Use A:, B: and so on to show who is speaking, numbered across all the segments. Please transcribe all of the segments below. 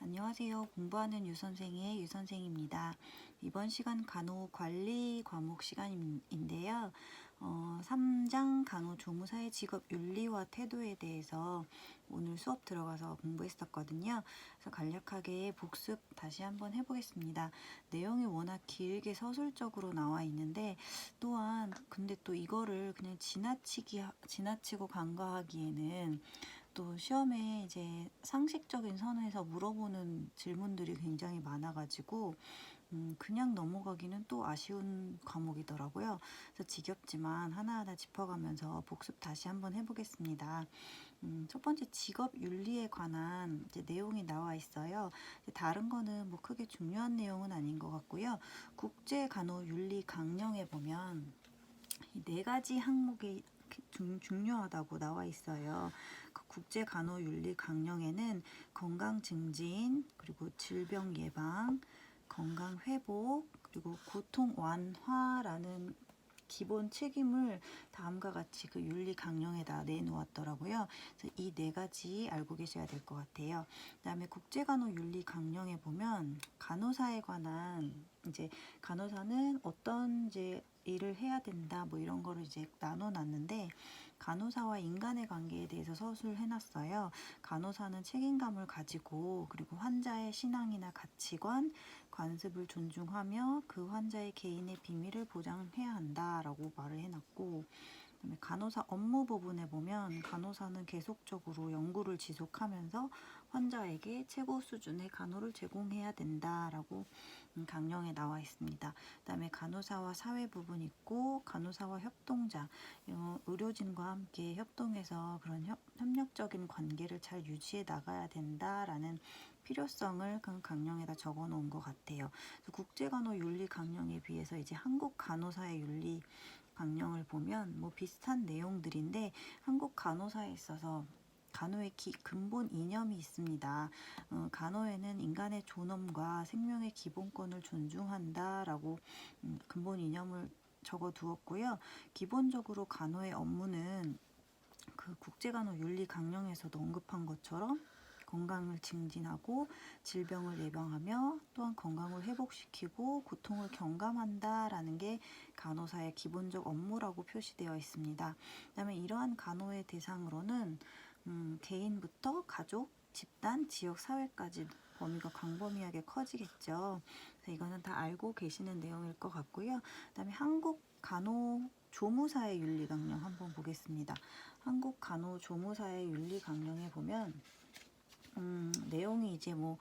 A: 안녕하세요. 공부하는 유선생의 유선생입니다. 이번 시간 간호관리 과목 시간인데요. 3장 간호조무사의 직업 윤리와 태도에 대해서 오늘 수업 들어가서 공부했었거든요. 그래서 간략하게 복습 다시 한번 해보겠습니다. 내용이 워낙 길게 서술적으로 나와 있는데 또한 근데 또 이거를 그냥 지나치고 간과하기에는 또 시험에 이제 상식적인 선에서 물어보는 질문들이 굉장히 많아가지고 그냥 넘어가기는 또 아쉬운 과목이더라고요. 그래서 지겹지만 하나하나 짚어가면서 복습 다시 한번 해보겠습니다. 첫 번째 직업 윤리에 관한 이제 내용이 나와 있어요. 다른 거는 뭐 크게 중요한 내용은 아닌 것 같고요. 국제 간호 윤리 강령에 보면 이 네 가지 항목이 중요하다고 나와 있어요. 그 국제 간호 윤리 강령에는 건강 증진, 그리고 질병 예방, 건강 회복, 그리고 고통 완화라는 기본 책임을 다음과 같이 그 윤리 강령에다 내놓았더라고요. 그래서 이 네 가지 알고 계셔야 될 것 같아요. 그다음에 국제간호 윤리 강령에 보면 간호사에 관한 이제 간호사는 어떤 이제 일을 해야 된다 뭐 이런 거를 이제 나눠놨는데 간호사와 인간의 관계에 대해서 서술해놨어요. 간호사는 책임감을 가지고 그리고 환자의 신앙이나 가치관, 관습을 존중하며 그 환자의 개인의 비밀을 보장해야 한다라고 말을 해놨고, 그다음에 간호사 업무 부분에 보면 간호사는 계속적으로 연구를 지속하면서 환자에게 최고 수준의 간호를 제공해야 된다라고 강령에 나와 있습니다. 그다음에 간호사와 사회 부분 있고 간호사와 협동자, 의료진과 함께 협동해서 그런 협력적인 관계를 잘 유지해 나가야 된다라는 필요성을 그 강령에다 적어 놓은 것 같아요. 국제간호 윤리 강령에 비해서 이제 한국 간호사의 윤리 강령을 보면 뭐 비슷한 내용들인데 한국 간호사에 있어서 간호의 근본 이념이 있습니다. 간호에는 인간의 존엄과 생명의 기본권을 존중한다라고 근본 이념을 적어 두었고요. 기본적으로 간호의 업무는 그 국제간호 윤리 강령에서도 언급한 것처럼 건강을 증진하고 질병을 예방하며 또한 건강을 회복시키고 고통을 경감한다라는 게 간호사의 기본적 업무라고 표시되어 있습니다. 그다음에 이러한 간호의 대상으로는 개인부터 가족, 집단, 지역, 사회까지 범위가 광범위하게 커지겠죠. 그래서 이거는 다 알고 계시는 내용일 것 같고요. 그다음에 한국 간호조무사의 윤리 강령 한번 보겠습니다. 한국 간호조무사의 윤리 강령에 보면 내용이 이제 뭐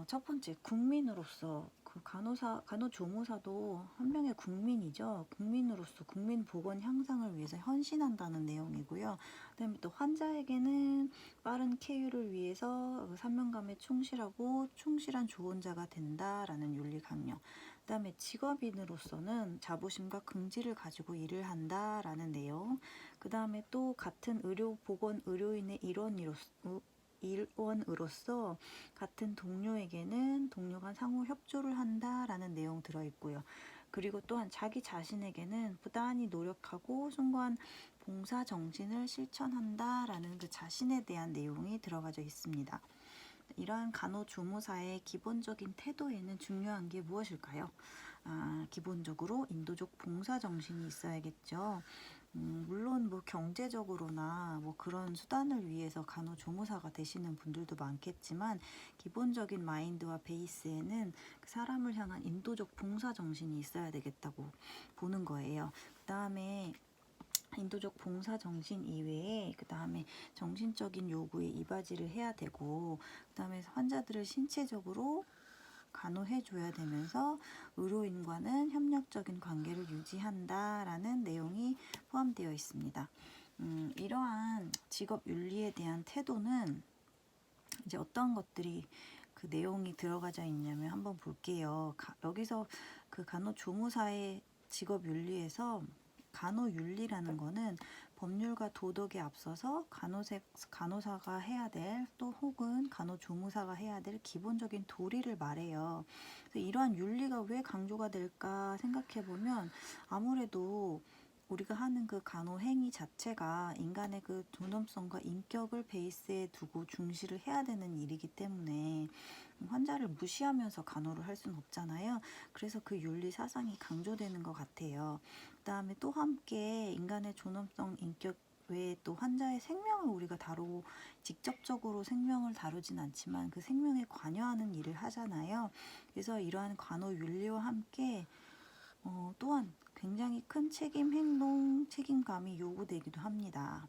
A: 첫 번째 국민으로서 그 간호조무사도 한 명의 국민이죠. 국민으로서 국민 보건 향상을 위해서 헌신한다는 내용이고요. 그다음에 또 환자에게는 빠른 쾌유를 위해서 사명감에 충실하고 충실한 조언자가 된다라는 윤리 강령. 그다음에 직업인으로서는 자부심과 긍지를 가지고 일을 한다라는 내용. 그다음에 또 같은 보건 의료인의 일원으로서 같은 동료에게는 동료 간 상호 협조를 한다라는 내용 들어있고요. 그리고 또한 자기 자신에게는 부단히 노력하고 숭고한 봉사 정신을 실천한다라는 그 자신에 대한 내용이 들어가져 있습니다. 이러한 간호조무사의 기본적인 태도에는 중요한 게 무엇일까요? 기본적으로 인도적 봉사 정신이 있어야겠죠. 물론 뭐 경제적으로나 뭐 그런 수단을 위해서 간호조무사가 되시는 분들도 많겠지만 기본적인 마인드와 베이스에는 그 사람을 향한 인도적 봉사 정신이 있어야 되겠다고 보는 거예요. 그 다음에 인도적 봉사 정신 이외에 그 다음에 정신적인 요구에 이바지를 해야 되고 그 다음에 환자들을 신체적으로 간호해줘야 되면서 의료인과는 협력적인 관계를 유지한다라는 내용이 포함되어 있습니다. 이러한 직업 윤리에 대한 태도는 이제 어떤 것들이 그 내용이 들어가져 있냐면 한번 볼게요. 여기서 그 간호조무사의 직업 윤리에서 간호윤리라는 거는 법률과 도덕에 앞서서 간호사가 해야 될 또 혹은 간호조무사가 해야 될 기본적인 도리를 말해요. 그래서 이러한 윤리가 왜 강조가 될까 생각해 보면 아무래도 우리가 하는 그 간호 행위 자체가 인간의 그 존엄성과 인격을 베이스에 두고 중시를 해야 되는 일이기 때문에 환자를 무시하면서 간호를 할 수는 없잖아요. 그래서 그 윤리 사상이 강조되는 것 같아요. 그다음에 또 함께 인간의 존엄성, 인격 외에 또 환자의 생명을 우리가 다루고 직접적으로 생명을 다루진 않지만 그 생명에 관여하는 일을 하잖아요. 그래서 이러한 간호 윤리와 함께 또한 굉장히 큰 책임, 행동, 책임감이 요구되기도 합니다.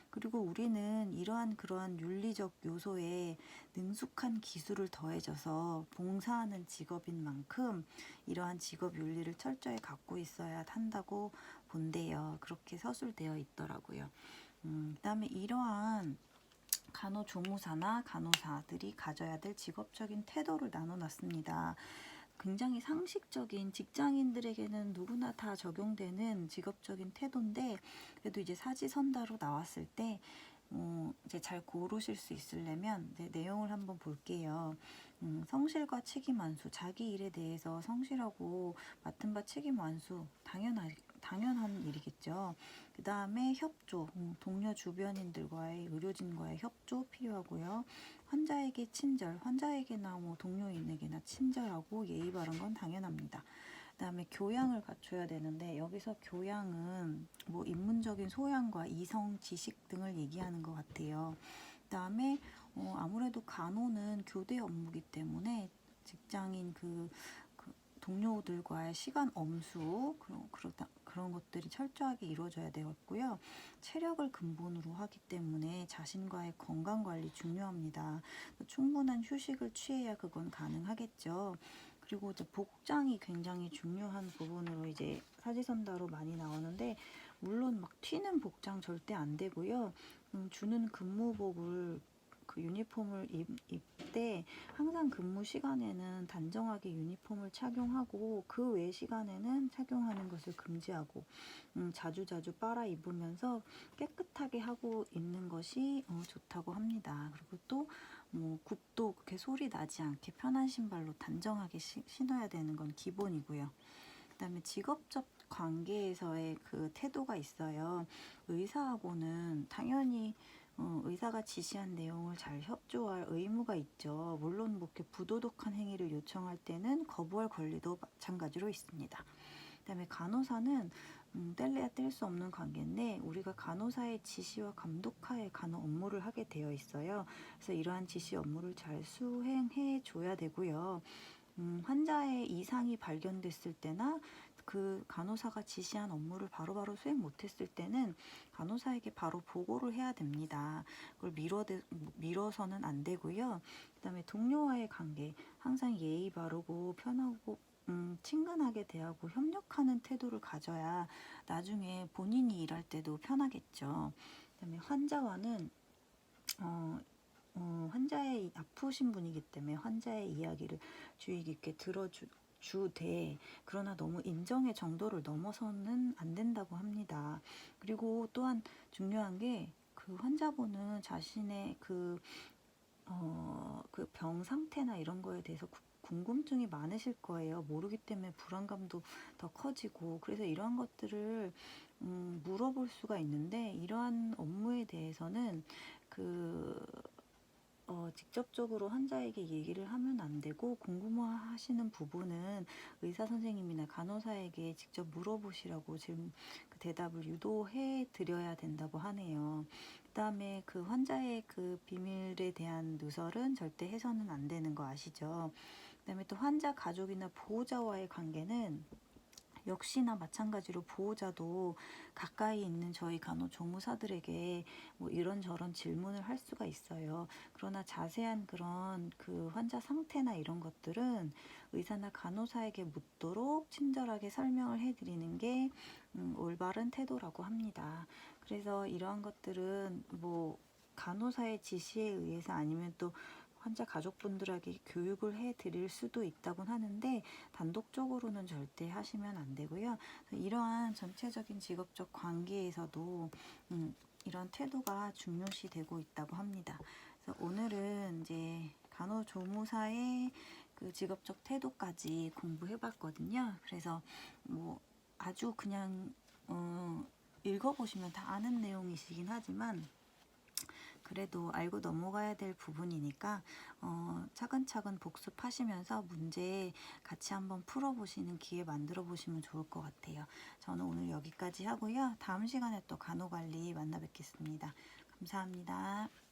A: 그리고 우리는 그러한 윤리적 요소에 능숙한 기술을 더해져서 봉사하는 직업인 만큼 이러한 직업 윤리를 철저히 갖고 있어야 한다고 본대요. 그렇게 서술되어 있더라고요. 그다음에 이러한 간호조무사나 간호사들이 가져야 될 직업적인 태도를 나눠놨습니다. 굉장히 상식적인 직장인들에게는 누구나 다 적용되는 직업적인 태도인데 그래도 이제 사지선다로 나왔을 때 이제 잘 고르실 수 있으려면 내용을 한번 볼게요. 성실과 책임 완수, 자기 일에 대해서 성실하고 맡은 바 책임 완수, 당연한 일이겠죠. 그 다음에 협조, 동료 주변인들과의 의료진과의 협조 필요하고요. 환자에게 친절, 환자에게나 동료인에게나 친절하고 예의 바른 건 당연합니다. 그 다음에 교양을 갖춰야 되는데 여기서 교양은 인문적인 소양과 이성 지식 등을 얘기하는 것 같아요. 그 다음에 아무래도 간호는 교대 업무이기 때문에 직장인 그 동료들과의 시간 엄수 그런 것들이 철저하게 이루어져야 되었고요. 체력을 근본으로 하기 때문에 자신과의 건강 관리 중요합니다. 충분한 휴식을 취해야 그건 가능하겠죠. 그리고 이제 복장이 굉장히 중요한 부분으로 이제 사지선다로 많이 나오는데 물론 막 튀는 복장 절대 안 되고요. 주는 근무복을 그 유니폼을 입때 항상 근무 시간에는 단정하게 유니폼을 착용하고 그 외 시간에는 착용하는 것을 금지하고 자주자주 빨아 입으면서 깨끗하게 하고 있는 것이 좋다고 합니다. 그리고 또 굽도 그렇게 소리 나지 않게 편한 신발로 단정하게 신어야 되는 건 기본이고요. 그다음에 직업적 관계에서의 그 태도가 있어요. 의사하고는 당연히 의사가 지시한 내용을 잘 협조할 의무가 있죠. 물론 이렇게 부도덕한 행위를 요청할 때는 거부할 권리도 마찬가지로 있습니다. 그다음에 간호사는 뗄래야 뗄 수 없는 관계인데 우리가 간호사의 지시와 감독하에 간호 업무를 하게 되어 있어요. 그래서 이러한 지시 업무를 잘 수행해 줘야 되고요. 환자의 이상이 발견됐을 때나 그 간호사가 지시한 업무를 바로바로 수행 못했을 때는 간호사에게 바로 보고를 해야 됩니다. 그걸 미뤄서는 안 되고요. 그다음에 동료와의 관계, 항상 예의 바르고 편하고 친근하게 대하고 협력하는 태도를 가져야 나중에 본인이 일할 때도 편하겠죠. 그다음에 환자와는 환자의 아프신 분이기 때문에 환자의 이야기를 주의 깊게 주되 그러나 너무 인정의 정도를 넘어서는 안 된다고 합니다. 그리고 또한 중요한 게 그 환자분은 자신의 그 병 상태나 이런 거에 대해서 궁금증이 많으실 거예요. 모르기 때문에 불안감도 더 커지고 그래서 이러한 것들을 물어볼 수가 있는데 이러한 업무에 대해서는 직접적으로 환자에게 얘기를 하면 안 되고 궁금하시는 부분은 의사 선생님이나 간호사에게 직접 물어보시라고 지금 그 대답을 유도해 드려야 된다고 하네요. 그다음에 그 환자의 그 비밀에 대한 누설은 절대 해서는 안 되는 거 아시죠? 그다음에 또 환자 가족이나 보호자와의 관계는 역시나 마찬가지로 보호자도 가까이 있는 저희 간호조무사들에게 이런저런 질문을 할 수가 있어요. 그러나 자세한 그런 그 환자 상태나 이런 것들은 의사나 간호사에게 묻도록 친절하게 설명을 해드리는 게 올바른 태도라고 합니다. 그래서 이러한 것들은 간호사의 지시에 의해서 아니면 또 환자 가족분들에게 교육을 해드릴 수도 있다고 하는데 단독적으로는 절대 하시면 안 되고요. 이러한 전체적인 직업적 관계에서도 이런 태도가 중요시되고 있다고 합니다. 그래서 오늘은 이제 간호조무사의 그 직업적 태도까지 공부해봤거든요. 그래서 아주 그냥 읽어보시면 다 아는 내용이시긴 하지만 그래도 알고 넘어가야 될 부분이니까 차근차근 복습하시면서 문제 같이 한번 풀어보시는 기회 만들어 보시면 좋을 것 같아요. 저는 오늘 여기까지 하고요. 다음 시간에 또 간호관리 만나 뵙겠습니다. 감사합니다.